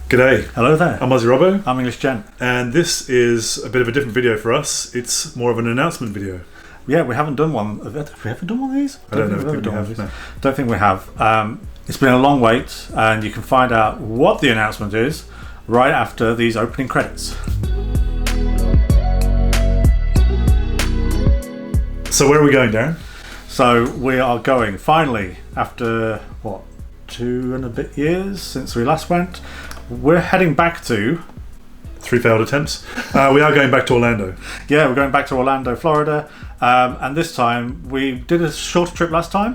G'day. Hello there. I'm Aussie Robbo. I'm English Gent. And this is a bit of a different video for us. It's more of an announcement video. Yeah, we haven't done one. Have we ever done one of these? I don't know if we have. No. Don't think we have. It's been a long wait, and you can find out what the announcement is right after these opening credits. So where are we going, Darren? So we are going, finally, after, 2 and a bit years since we last went, we're heading back to... 3 failed attempts. We are going back to Orlando. Yeah, we're going back to Orlando, Florida. And this time, we did a shorter trip last time,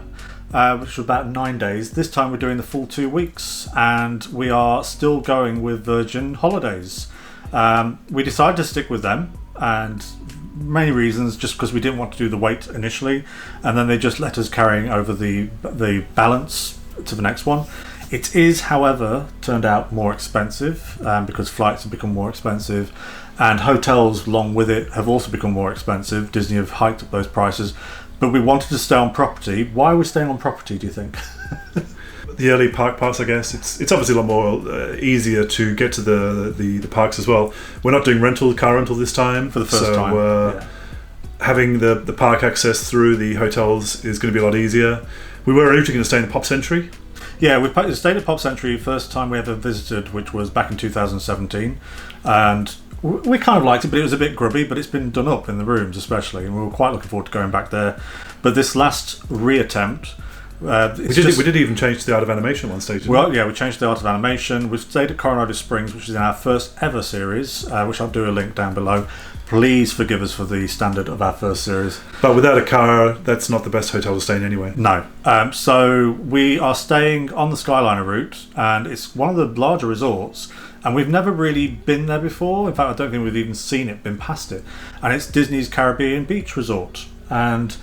which was about 9 days. This time we're doing the full 2 weeks, and we are still going with Virgin Holidays. We decided to stick with them, and many reasons, just because we didn't want to do the wait initially, and then they just let us carrying over the balance to the next one. It is, however, turned out more expensive because flights have become more expensive, and hotels along with it have also become more expensive. Disney have hiked up those prices, but we wanted to stay on property. Why are we staying on property, do you think? The early park pass, I guess. It's obviously a lot more easier to get to the parks as well. We're not doing car rental this time. For the first time. Having the park access through the hotels is going to be a lot easier. We were originally going to stay in the Pop Century. Yeah, we stayed at Pop Century first time we ever visited, which was back in 2017, and we kind of liked it, but it was a bit grubby, but it's been done up in the rooms especially, and we were quite looking forward to going back there. But this last reattempt, we did even change to the Art of Animation at one stage. Well, yeah, we changed the Art of Animation. We've stayed at Coronado Springs, which is in our first ever series, which I'll do a link down below. Please forgive us for the standard of our first series. But without a car, that's not the best hotel to stay in anyway. No. So we are staying on the Skyliner route, and it's one of the larger resorts, and we've never really been there before. In fact, I don't think we've even seen it, been past it. And it's Disney's Caribbean Beach Resort. And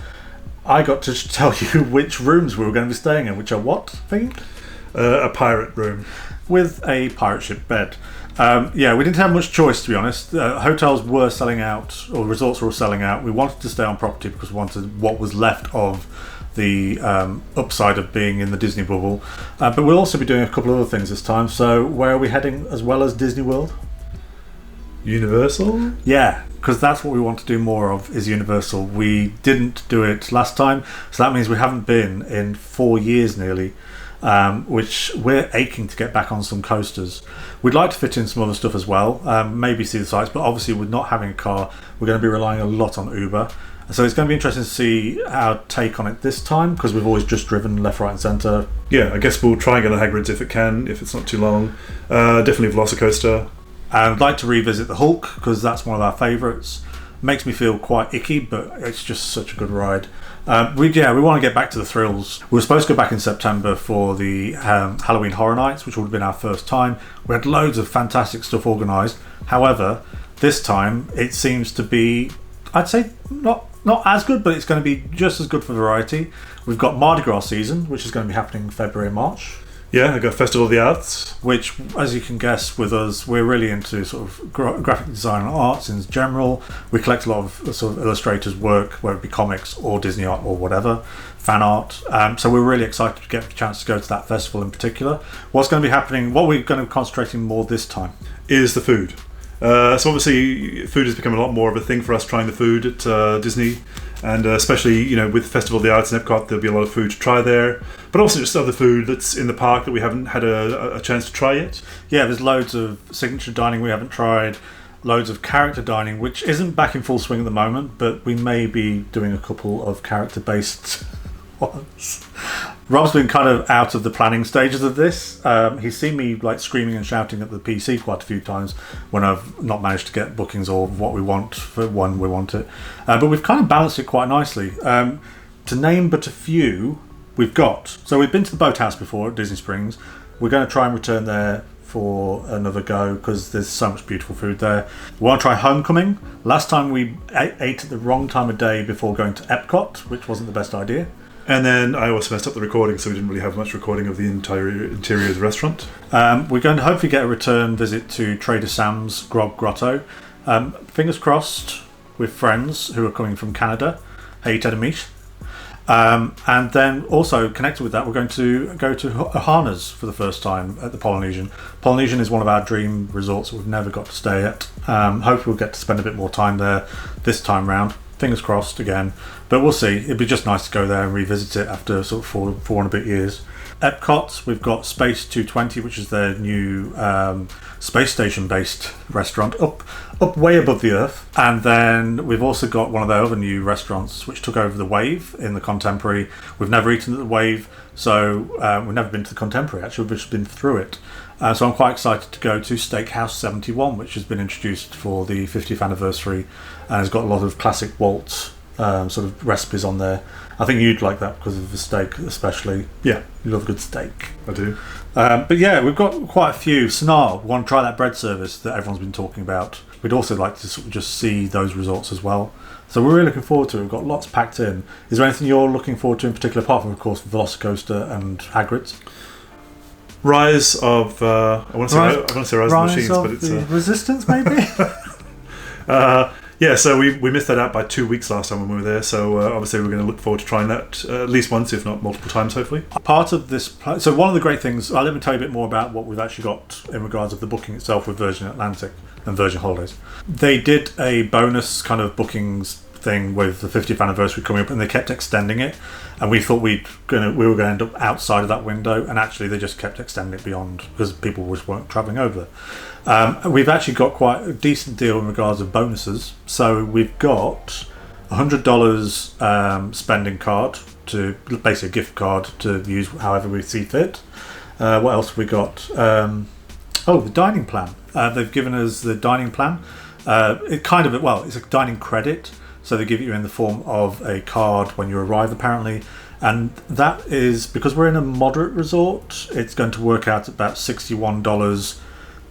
I got to tell you which rooms we were going to be staying in, which are what themed? A pirate room. With a pirate ship bed. Yeah, we didn't have much choice, to be honest. Hotels were selling out, or resorts were selling out. We wanted to stay on property because we wanted what was left of the upside of being in the Disney bubble. But we'll also be doing a couple of other things this time. So where are we heading as well as Disney World? Universal? Yeah, because that's what we want to do more of, is Universal. We didn't do it last time, so that means we haven't been in 4 years nearly. Which we're aching to get back on some coasters. We'd like to fit in some other stuff as well, maybe see the sights, but obviously with not having a car, we're going to be relying a lot on Uber. So it's going to be interesting to see our take on it this time, because we've always just driven left, right and centre. Yeah, I guess we'll try and get on Hagrid's if it's not too long. Definitely Velocicoaster. And I'd like to revisit the Hulk, because that's one of our favourites. Makes me feel quite icky, but it's just such a good ride. We want to get back to the thrills. We were supposed to go back in September for the Halloween Horror Nights, which would have been our first time. We had loads of fantastic stuff organised. However, this time it seems to be, I'd say, not as good, but it's going to be just as good for variety. We've got Mardi Gras season, which is going to be happening in February and March. Yeah, I got Festival of the Arts. Which, as you can guess, with us, we're really into sort of graphic design and arts in general. We collect a lot of sort of illustrators' work, whether it be comics or Disney art or whatever, fan art. So we're really excited to get the chance to go to that festival in particular. What's going to be happening, what we're going to be concentrating more this time, is the food. So obviously, food has become a lot more of a thing for us, trying the food at Disney. And especially, with Festival of the Arts in Epcot, there'll be a lot of food to try there. But also just other food that's in the park that we haven't had a chance to try yet. Yeah, there's loads of signature dining we haven't tried, loads of character dining, which isn't back in full swing at the moment, but we may be doing a couple of character-based ones. Rob's been kind of out of the planning stages of this. He's seen me screaming and shouting at the PC quite a few times when I've not managed to get bookings or what we want for when we want it. But we've kind of balanced it quite nicely. To name but a few, we've got... So we've been to the Boathouse before at Disney Springs. We're going to try and return there for another go because there's so much beautiful food there. We want to try Homecoming. Last time we ate at the wrong time of day before going to Epcot, which wasn't the best idea. And then I also messed up the recording, so we didn't really have much recording of the entire interior of the restaurant. We're going to hopefully get a return visit to Trader Sam's Grog Grotto. Fingers crossed with friends who are coming from Canada. Hey, Ted and Mish. And then also connected with that, we're going to go to Ohana's for the first time at the Polynesian. Polynesian is one of our dream resorts that we've never got to stay at. Hopefully we'll get to spend a bit more time there this time round. Fingers crossed again. But we'll see. It'd be just nice to go there and revisit it after sort of four and a bit years. Epcot, we've got Space 220, which is their new space station-based restaurant up way above the Earth. And then we've also got one of their other new restaurants, which took over the Wave in the Contemporary. We've never eaten at the Wave, so we've never been to the Contemporary. Actually, we've just been through it. So I'm quite excited to go to Steakhouse 71, which has been introduced for the 50th anniversary, and has got a lot of classic Walt sort of recipes on there. I think you'd like that because of the steak, especially. Yeah, you love a good steak. I do. But yeah, we've got quite a few. Sanar, we want to try that bread service that everyone's been talking about. We'd also like to sort of just see those resorts as well. So we're really looking forward to it. We've got lots packed in. Is there anything you're looking forward to in particular, apart from, of course, Velocicoaster and Hagrid's? Rise of I want to say Rise of the Machines, but it's Resistance, maybe. Yeah, so we missed that out by 2 weeks last time when we were there. So obviously we're going to look forward to trying that at least once, if not multiple times, hopefully. Part of this, so one of the great things. Let me tell you a bit more about what we've actually got in regards of the booking itself with Virgin Atlantic and Virgin Holidays. They did a bonus kind of bookings thing with the 50th anniversary coming up, and they kept extending it, and we thought we were going to end up outside of that window, and actually they just kept extending it beyond because people just weren't travelling over. We've actually got quite a decent deal in regards of bonuses. So we've got $100 spending card, to basically a gift card to use however we see fit. What else have we got? The dining plan. They've given us the dining plan. It's a dining credit. So they give it you in the form of a card when you arrive, apparently. And that is, because we're in a moderate resort, it's going to work out at about $61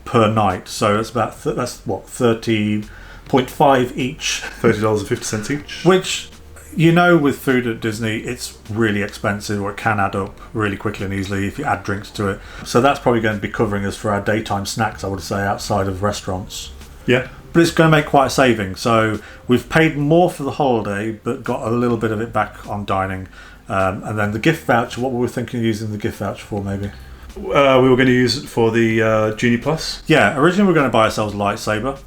per night. So it's about, $30.5 each. $30.50 each. Which, with food at Disney, it's really expensive, or it can add up really quickly and easily if you add drinks to it. So that's probably going to be covering us for our daytime snacks, I would say, outside of restaurants. Yeah. But it's going to make quite a saving. So we've paid more for the holiday, but got a little bit of it back on dining. And then the gift voucher, what were we thinking of using the gift voucher for, maybe? We were going to use it for the Genie Plus. Yeah, originally we were going to buy ourselves a lightsaber.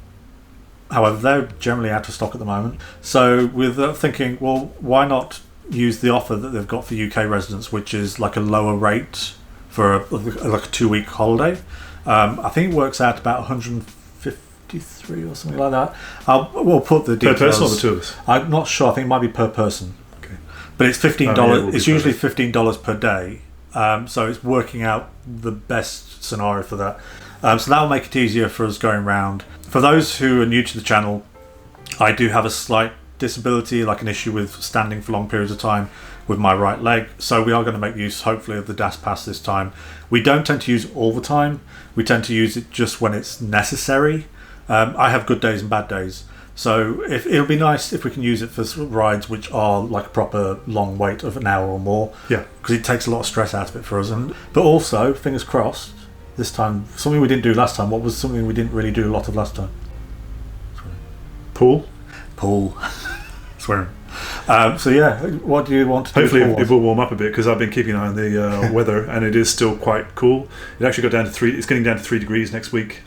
However, they're generally out of stock at the moment. So we're thinking, well, why not use the offer that they've got for UK residents, which is like a lower rate for a 2-week holiday. I think it works out about 153 or something like that. We'll put the details. Per person or the two of us? I'm not sure. I think it might be per person. Okay. But it's $15. It's usually $15 per day. So it's working out the best scenario for that. So that will make it easier for us going around. For those who are new to the channel, I do have a slight disability, like an issue with standing for long periods of time with my right leg. So we are going to make use, hopefully, of the DAS Pass this time. We don't tend to use it all the time. We tend to use it just when it's necessary. I have good days and bad days. So it'll be nice if we can use it for rides which are like a proper long wait of an hour or more. Yeah. Because it takes a lot of stress out of it for us. But also, fingers crossed, this time, something we didn't do last time. What was something we didn't really do a lot of last time? Pool. Swearing. So yeah, what do you want to do? Hopefully it will warm up a bit, because I've been keeping an eye on the weather, and it is still quite cool. It actually got down to 3. It's getting down to 3 degrees next week,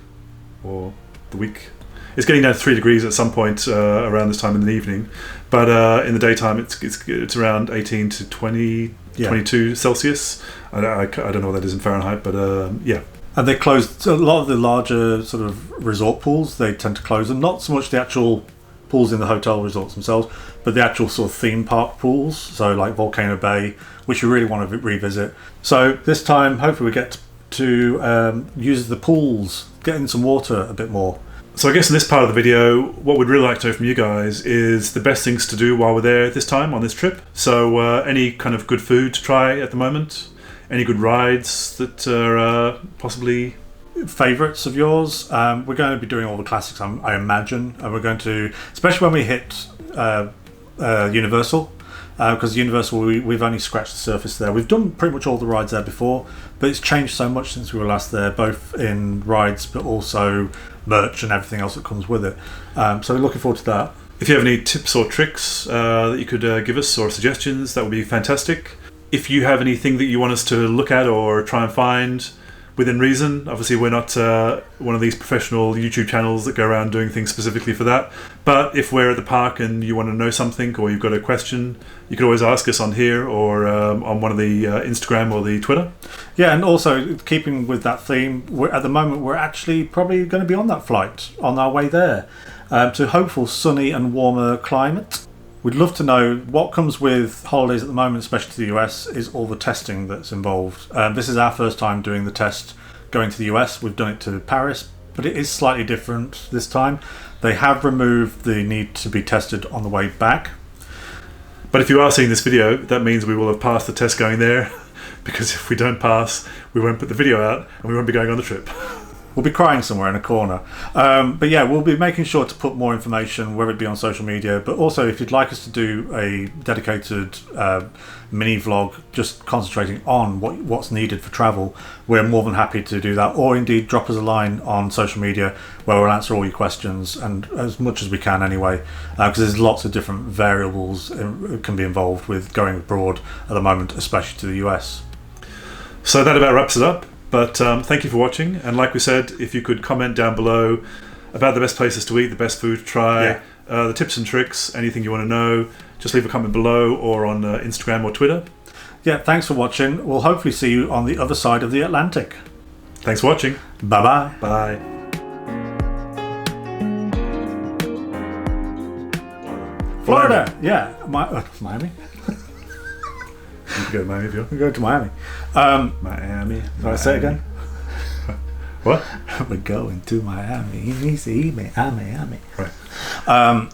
or the week. It's getting down to 3 degrees at some point around this time in the evening, but in the daytime it's around 18 to 20, 22 Celsius. I don't know what that is in Fahrenheit, but yeah. And they closed a lot of the larger sort of resort pools. They tend to close them, not so much the actual pools in the hotel resorts themselves, but the actual sort of theme park pools. So like Volcano Bay, which we really want to revisit. So this time, hopefully, we get to use the pools, get in some water a bit more. So I guess in this part of the video, what we'd really like to know from you guys is the best things to do while we're there this time on this trip. So any kind of good food to try at the moment? Any good rides that are possibly favourites of yours? We're going to be doing all the classics, I imagine, and we're going to, especially when we hit Universal, because Universal we've only scratched the surface there. We've done pretty much all the rides there before, but it's changed so much since we were last there, both in rides but also merch and everything else that comes with it. So we're looking forward to that. If you have any tips or tricks that you could give us or suggestions, that would be fantastic. If you have anything that you want us to look at or try and find within reason, obviously we're not one of these professional YouTube channels that go around doing things specifically for that. But if we're at the park and you want to know something or you've got a question, you can always ask us on here or on one of the Instagram or the Twitter. Yeah, and also keeping with that theme, at the moment we're actually probably going to be on that flight on our way there to hopeful sunny and warmer climate. We'd love to know what comes with holidays at the moment, especially to the US, is all the testing that's involved. This is our first time doing the test going to the US. We've done it to Paris, but it is slightly different this time. They have removed the need to be tested on the way back. But if you are seeing this video, that means we will have passed the test going there, because if we don't pass, we won't put the video out and we won't be going on the trip. We'll be crying somewhere in a corner. But yeah, we'll be making sure to put more information, whether it be on social media, but also if you'd like us to do a dedicated mini vlog just concentrating on what's needed for travel, we're more than happy to do that. Or indeed drop us a line on social media where we'll answer all your questions, and as much as we can anyway, because there's lots of different variables can be involved with going abroad at the moment, especially to the US. So that about wraps it up. But thank you for watching, and like we said, if you could comment down below about the best places to eat, the best food to try, the tips and tricks, anything you want to know, just leave a comment below or on Instagram or Twitter. Yeah, thanks for watching. We'll hopefully see you on the other side of the Atlantic. Thanks for watching. Bye-bye. Bye. Florida. Yeah. Miami. You can go to Miami if you want. We go to Miami. Miami. Can I say it again? What? We're going to Miami. Miami. Right.